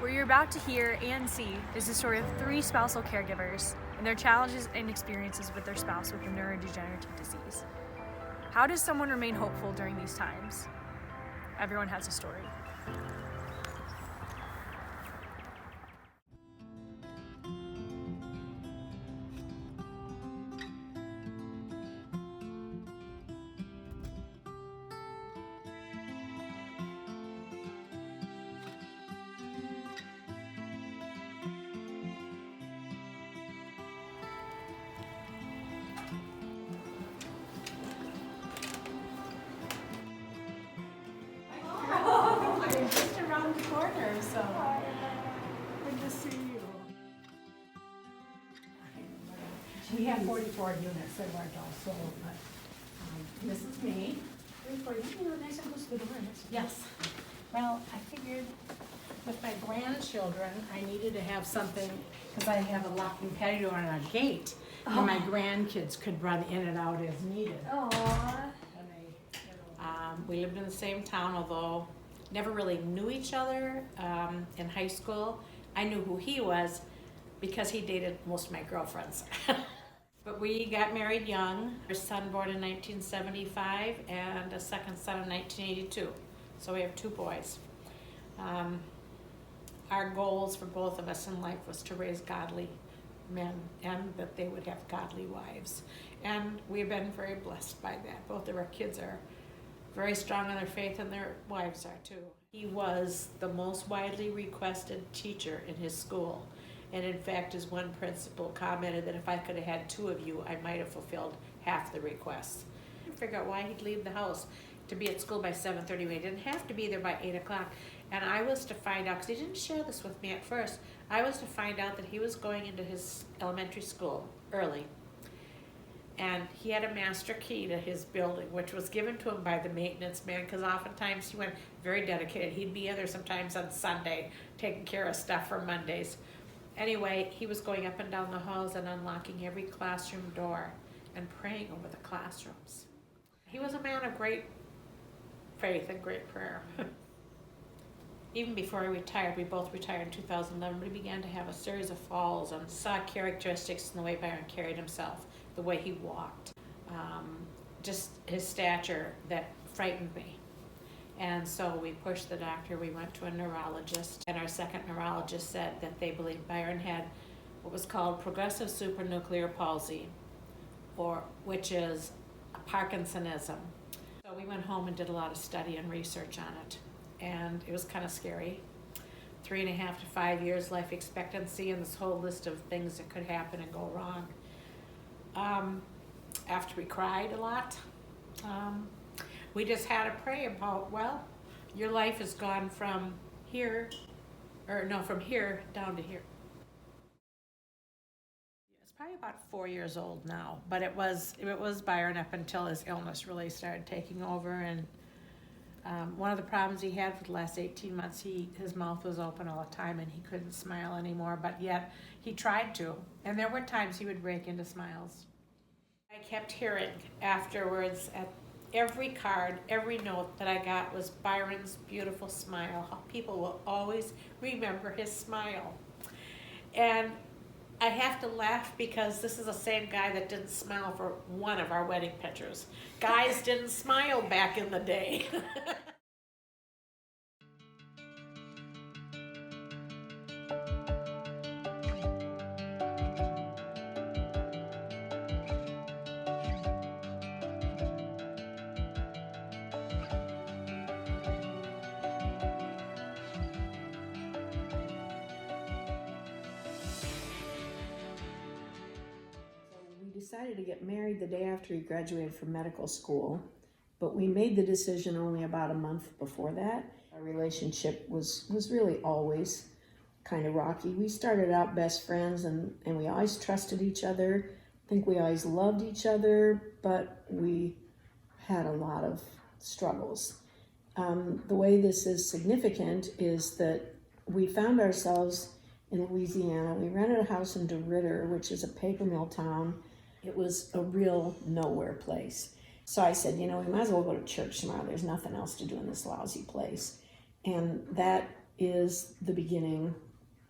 What you're about to hear and see is the story of 3 spousal caregivers and their challenges and experiences with their spouse with a neurodegenerative disease. How does someone remain hopeful during these times? Everyone has a story. I'm just around the corner, so good to see you. We have 44 units that weren't all sold, but this is me. 44, you know, nice and close to the door. Yes. Well, I figured with my grandchildren, I needed to have something, because I have a locking patio door and a gate, and my grandkids could run in and out as needed. Aww. We lived in the same town, although never really knew each other in high school. I knew who he was because he dated most of my girlfriends. But we got married young. Our son born in 1975 and a second son in 1982. So we have 2 boys. Our goals for both of us in life was to raise godly men and that they would have godly wives. And we've been very blessed by that. Both of our kids are very strong in their faith, and their wives are too. He was the most widely requested teacher in his school. And in fact, his one principal commented that if I could have had 2 of you, I might have fulfilled half the requests. I couldn't figure out why he'd leave the house to be at school by 7:30 when he didn't have to be there by 8 o'clock. And I was to find out, because he didn't share this with me at first, I was to find out that he was going into his elementary school early. And he had a master key to his building, which was given to him by the maintenance man, because oftentimes he went very dedicated. He'd be in there sometimes on Sunday, taking care of stuff for Mondays. Anyway, he was going up and down the halls and unlocking every classroom door and praying over the classrooms. He was a man of great faith and great prayer. Even before he retired, we both retired in 2011, we began to have a series of falls and saw characteristics in the way Byron carried himself, the way he walked, just his stature that frightened me. And so we pushed the doctor, we went to a neurologist, and our second neurologist said that they believed Byron had what was called progressive supranuclear palsy, which is a Parkinsonism. So we went home and did a lot of study and research on it, and it was kind of scary. 3.5 to 5 years life expectancy, and this whole list of things that could happen and go wrong. After we cried a lot, we just had to pray about, well, your life has gone from here down to here. It's probably about 4 years old now, but it was Byron up until his illness really started taking over. And one of the problems he had for the last 18 months, his mouth was open all the time and he couldn't smile anymore, but yet he tried to. And there were times he would break into smiles. I kept hearing afterwards at every card, every note that I got was Byron's beautiful smile. How people will always remember his smile. And I have to laugh because this is the same guy that didn't smile for one of our wedding pictures. Guys didn't smile back in the day. We decided to get married the day after he graduated from medical school, but we made the decision only about a month before that. Our relationship was really always kind of rocky. We started out best friends and we always trusted each other. I think we always loved each other, but we had a lot of struggles. The way this is significant is that we found ourselves in Louisiana. We rented a house in DeRidder, which is a paper mill town. It was a real nowhere place. So I said, we might as well go to church tomorrow. There's nothing else to do in this lousy place. And that is the beginning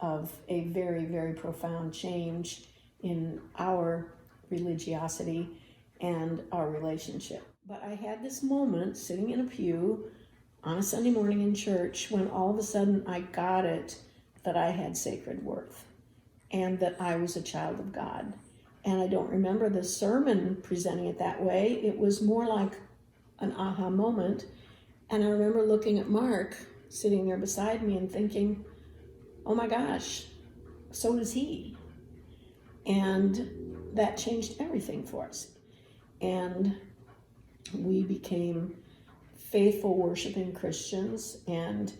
of a very, very profound change in our religiosity and our relationship. But I had this moment sitting in a pew on a Sunday morning in church when all of a sudden I got it that I had sacred worth and that I was a child of God. And I don't remember the sermon presenting it that way. It was more like an aha moment. And I remember looking at Mark sitting there beside me and thinking, oh my gosh, so does he. And that changed everything for us. And we became faithful worshiping Christians and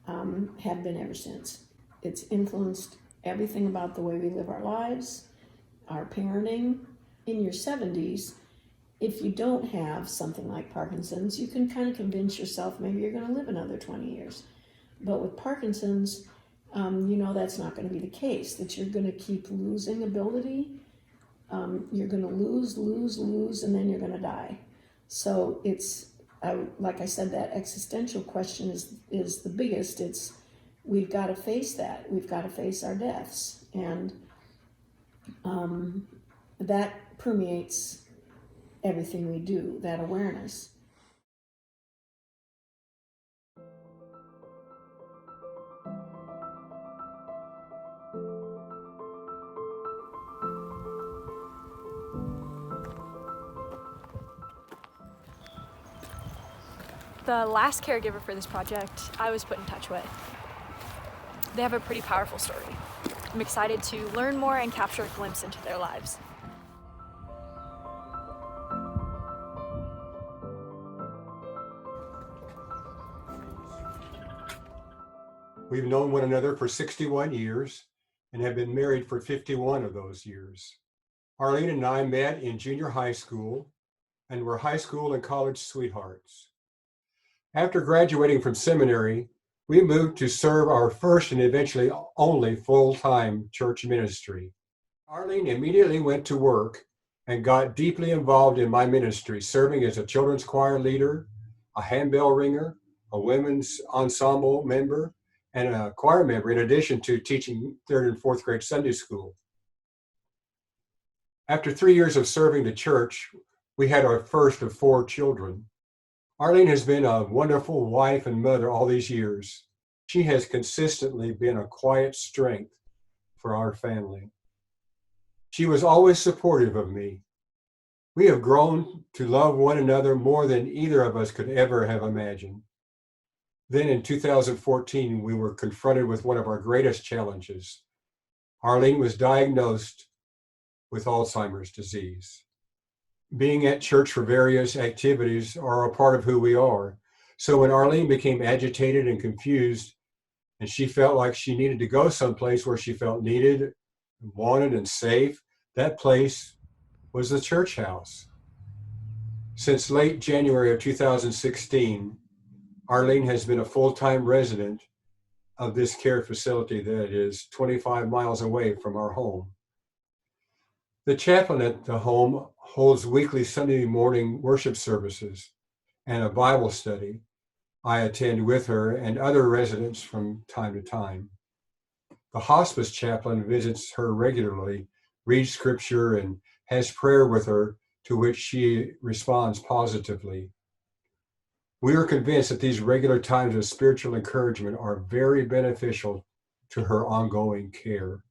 have been ever since. It's influenced everything about the way we live our lives, our parenting. In your 70s, if you don't have something like Parkinson's, you can kind of convince yourself maybe you're going to live another 20 years. But with Parkinson's, you know that's not going to be the case, that you're going to keep losing ability. You're going to lose, and then you're going to die. So it's, like I said, that existential question is the biggest. It's, we've got to face that. We've got to face our deaths. And that permeates everything we do, that awareness. The last caregiver for this project I was put in touch with. They have a pretty powerful story. I'm excited to learn more and capture a glimpse into their lives. We've known one another for 61 years and have been married for 51 of those years. Arlene and I met in junior high school and were high school and college sweethearts. After graduating from seminary, we moved to serve our first and eventually only full-time church ministry. Arlene immediately went to work and got deeply involved in my ministry, serving as a children's choir leader, a handbell ringer, a women's ensemble member, and a choir member, in addition to teaching 3rd and 4th grade Sunday school. After 3 years of serving the church, we had our first of 4 children. Arlene has been a wonderful wife and mother all these years. She has consistently been a quiet strength for our family. She was always supportive of me. We have grown to love one another more than either of us could ever have imagined. Then in 2014, we were confronted with one of our greatest challenges. Arlene was diagnosed with Alzheimer's disease. Being at church for various activities are a part of who we are. So when Arlene became agitated and confused, and she felt like she needed to go someplace where she felt needed, wanted, and safe, that place was the church house. Since late January of 2016, Arlene has been a full-time resident of this care facility that is 25 miles away from our home. The chaplain at the home holds weekly Sunday morning worship services and a Bible study I attend with her and other residents from time to time. The hospice chaplain visits her regularly, reads scripture, and has prayer with her, to which she responds positively. We are convinced that these regular times of spiritual encouragement are very beneficial to her ongoing care.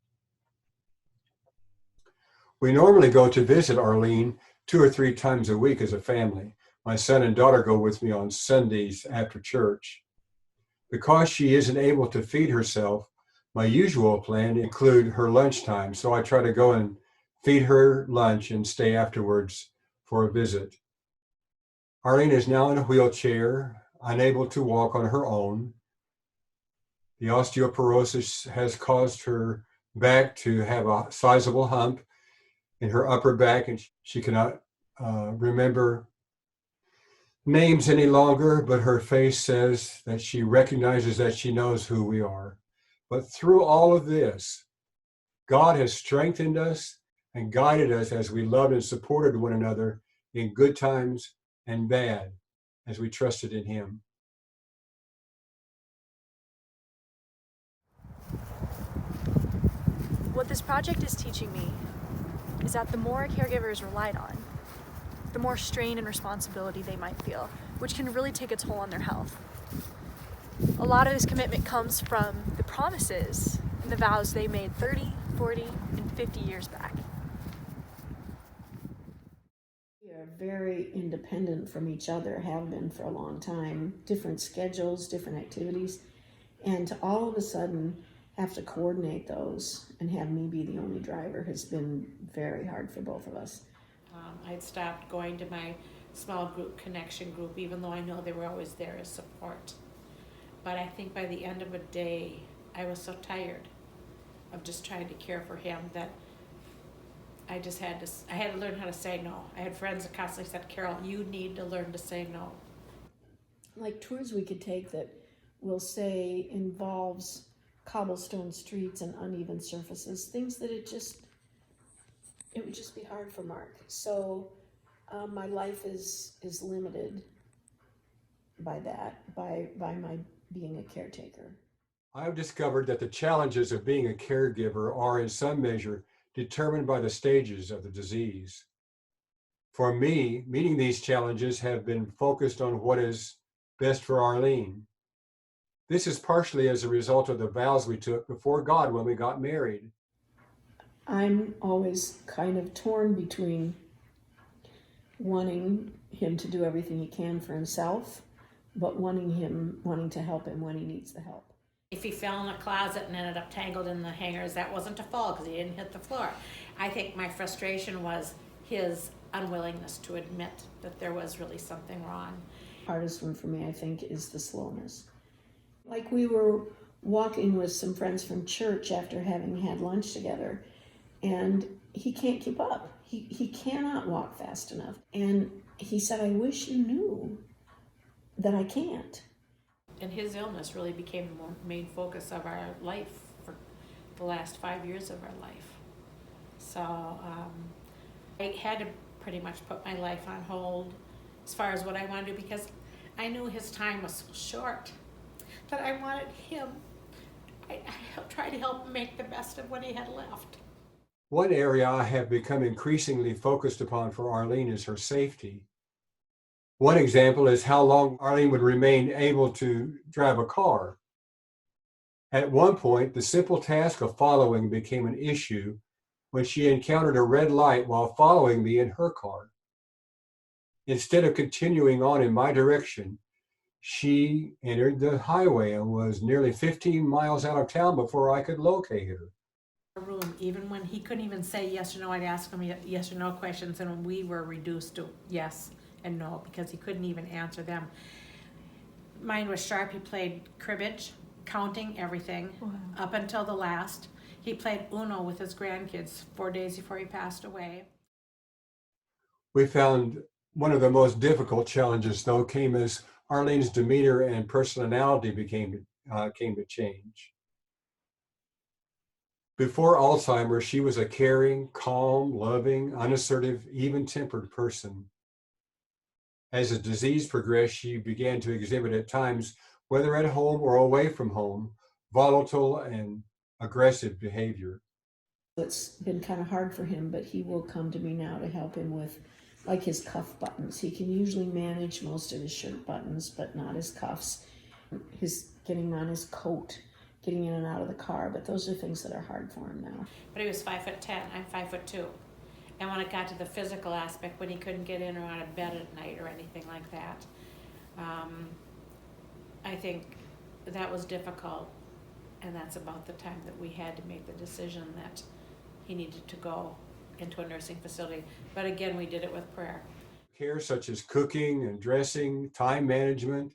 We normally go to visit Arlene 2 or 3 times a week as a family. My son and daughter go with me on Sundays after church. Because she isn't able to feed herself, my usual plan include her lunchtime, so I try to go and feed her lunch and stay afterwards for a visit. Arlene is now in a wheelchair, unable to walk on her own. The osteoporosis has caused her back to have a sizable hump in her upper back, and she cannot remember names any longer, but her face says that she recognizes that she knows who we are. But through all of this, God has strengthened us and guided us as we loved and supported one another in good times and bad, as we trusted in Him. What this project is teaching me is that the more a caregiver is relied on, the more strain and responsibility they might feel, which can really take a toll on their health. A lot of this commitment comes from the promises and the vows they made 30, 40, and 50 years back. We are very independent from each other, have been for a long time, different schedules, different activities, and to all of a sudden have to coordinate those and have me be the only driver has been very hard for both of us. I'd stopped going to my small group connection group, even though I know they were always there as support. But I think by the end of a day, I was so tired of just trying to care for him that I had to learn how to say no. I had friends that constantly said, Carol, you need to learn to say no. Like tours we could take that we'll say involves cobblestone streets and uneven surfaces, things that it would just be hard for Mark. So my life is limited by that, by my being a caretaker. I've discovered that the challenges of being a caregiver are in some measure determined by the stages of the disease. For me, meeting these challenges have been focused on what is best for Arlene. This is partially as a result of the vows we took before God when we got married. I'm always kind of torn between wanting him to do everything he can for himself, but wanting to help him when he needs the help. If he fell in a closet and ended up tangled in the hangers, that wasn't a fall because he didn't hit the floor. I think my frustration was his unwillingness to admit that there was really something wrong. Hardest one for me, I think, is the slowness. Like we were walking with some friends from church after having had lunch together, and he can't keep up. He cannot walk fast enough. And he said, I wish you knew that I can't. And his illness really became the main focus of our life for the last 5 years of our life. So I had to pretty much put my life on hold as far as what I wanted to do, because I knew his time was so short that I wanted him. I tried to help him make the best of what he had left. One area I have become increasingly focused upon for Arlene is her safety. One example is how long Arlene would remain able to drive a car. At one point, the simple task of following became an issue when she encountered a red light while following me in her car. Instead of continuing on in my direction, she entered the highway and was nearly 15 miles out of town before I could locate her. Room, even when he couldn't even say yes or no, I'd ask him yes or no questions, and we were reduced to yes and no because he couldn't even answer them. Mine was sharp. He played cribbage, counting everything. Wow. Up until the last. He played Uno with his grandkids 4 days before he passed away. We found one of the most difficult challenges, though, came as Arlene's demeanor and personality came to change. Before Alzheimer's, she was a caring, calm, loving, unassertive, even-tempered person. As the disease progressed, she began to exhibit at times, whether at home or away from home, volatile and aggressive behavior. It's been kind of hard for him, but he will come to me now to help him with like his cuff buttons. He can usually manage most of his shirt buttons, but not his cuffs. His getting on his coat, getting in and out of the car, but those are things that are hard for him now. But he was 5'10", I'm 5'2". And when it got to the physical aspect, when he couldn't get in or out of bed at night or anything like that, I think that was difficult. And that's about the time that we had to make the decision that he needed to go into a nursing facility. But again, we did it with prayer. Care such as cooking and dressing, time management,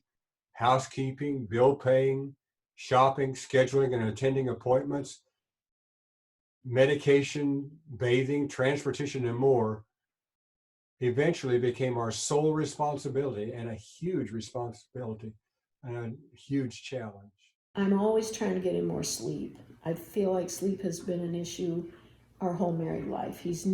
housekeeping, bill paying, shopping, scheduling and attending appointments, medication, bathing, transportation, and more eventually became our sole responsibility, and a huge responsibility and a huge challenge. I'm always trying to get him more sleep. I feel like sleep has been an issue our whole married life. He's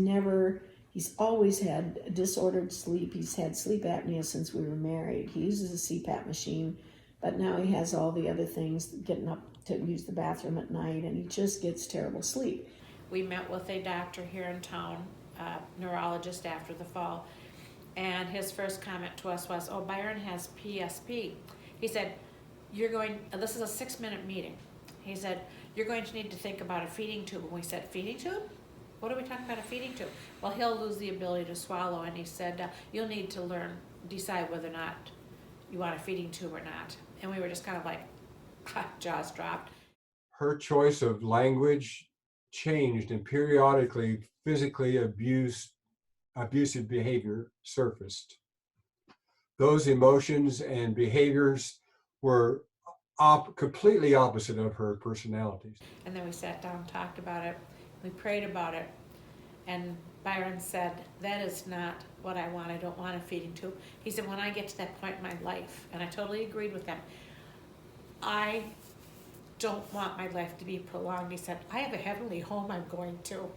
always had disordered sleep. He's had sleep apnea since we were married. He uses a CPAP machine, but now he has all the other things, getting up to use the bathroom at night, and he just gets terrible sleep. we met with a doctor here in town, a neurologist after the fall, and his first comment to us was, oh, Byron has PSP. He said, this is a 6-minute meeting. He said, you're going to need to think about a feeding tube. And we said, feeding tube? What are we talking about, a feeding tube? Well, he'll lose the ability to swallow, and he said, you'll need to decide whether or not you want a feeding tube or not. And we were just kind of like, jaws dropped. Her choice of language changed, and periodically physically abusive behavior surfaced. Those emotions and behaviors were completely opposite of her personalities. And then we sat down, talked about it, we prayed about it, and Byron said, that is not what I want. I don't want a feeding tube. He said, when I get to that point in my life, and I totally agreed with him, I don't want my life to be prolonged. He said, I have a heavenly home I'm going to.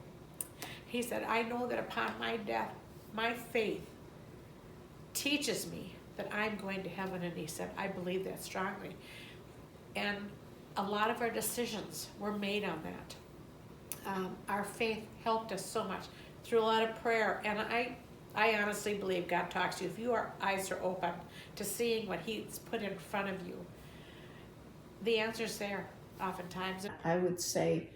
He said, I know that upon my death, my faith teaches me that I'm going to heaven. And he said, I believe that strongly. And a lot of our decisions were made on that. Our faith helped us so much through a lot of prayer. And I honestly believe God talks to you. If your eyes are open to seeing what He's put in front of you, the answer's there oftentimes. I would say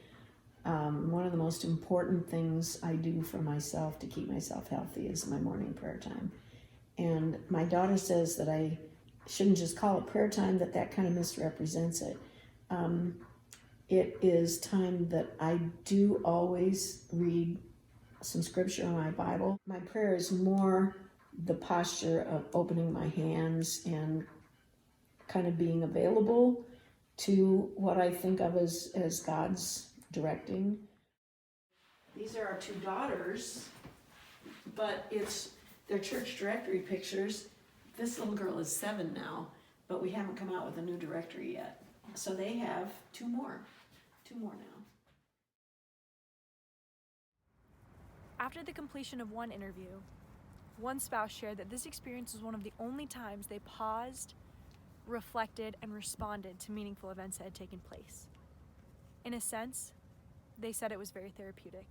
one of the most important things I do for myself to keep myself healthy is my morning prayer time. And my daughter says that I shouldn't just call it prayer time, that kind of misrepresents it. It is time that I do always read some scripture in my Bible. My prayer is more the posture of opening my hands and kind of being available to what I think of as God's directing. These are our two daughters, but they're church directory pictures. This little girl is 7 now, but we haven't come out with a new directory yet. So they have two more now. After the completion of one interview, one spouse shared that this experience was one of the only times they paused, reflected, and responded to meaningful events that had taken place. In a sense, they said it was very therapeutic.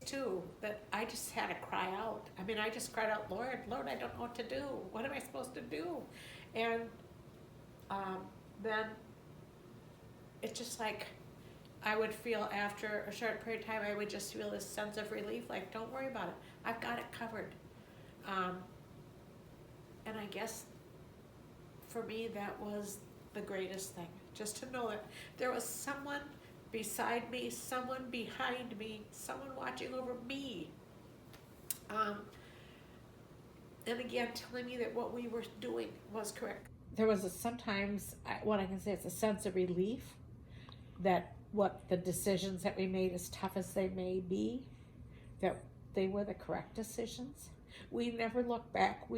Too, that I just had to cry out. I mean, I just cried out, Lord, I don't know what to do. What am I supposed to do? And then it's just like I would feel after a short period of time, I would just feel this sense of relief, like, don't worry about it. I've got it covered. And I guess for me, that was the greatest thing, just to know that there was someone beside me, someone behind me, someone watching over me. And again, telling me that what we were doing was correct. There was sometimes, what I can say, it's a sense of relief that what the decisions that we made, as tough as they may be, that they were the correct decisions. We never looked back.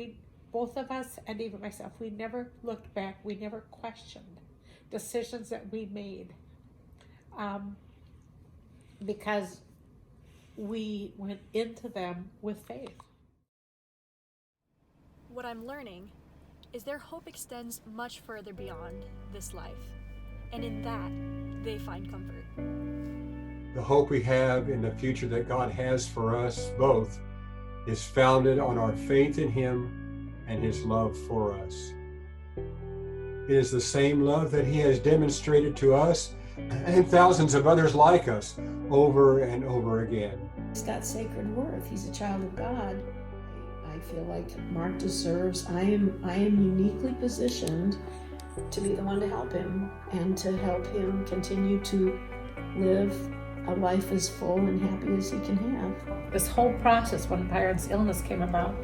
Both of us, and even myself, we never looked back. We never questioned decisions that we made. Because we went into them with faith. What I'm learning is their hope extends much further beyond this life, and in that, they find comfort. The hope we have in the future that God has for us both is founded on our faith in Him and His love for us. It is the same love that He has demonstrated to us and thousands of others like us over and over again. He's got sacred worth. He's a child of God. I feel like Mark deserves, I am uniquely positioned to be the one to help him and to help him continue to live a life as full and happy as he can have. This whole process, when Byron's illness came about,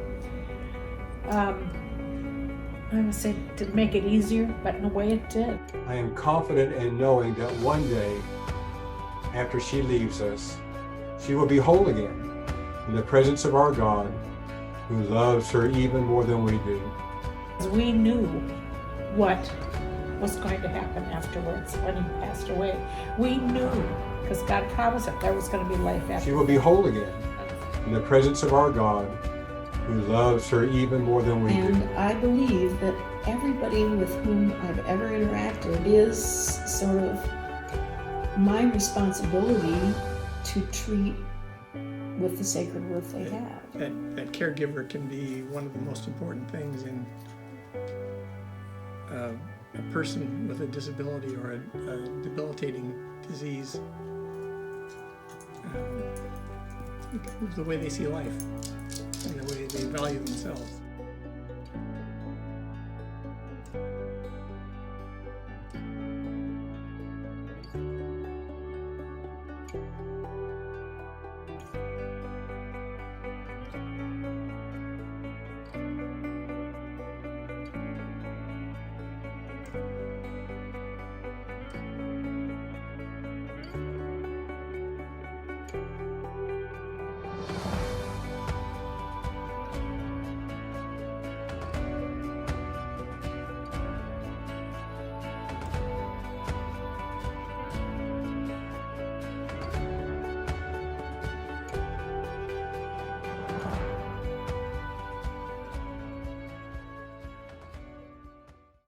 I would say to make it easier, but in a way it did. I am confident in knowing that one day, after she leaves us, she will be whole again in the presence of our God, who loves her even more than we do. We knew what was going to happen afterwards when he passed away. We knew, because God promised that there was going to be life after. She will be whole again in the presence of our God, who loves her even more than we do. And I believe that everybody with whom I've ever interacted is sort of my responsibility to treat with the sacred worth they have. That caregiver can be one of the most important things in a person with a disability or a debilitating disease. The way they see life and the way they value themselves.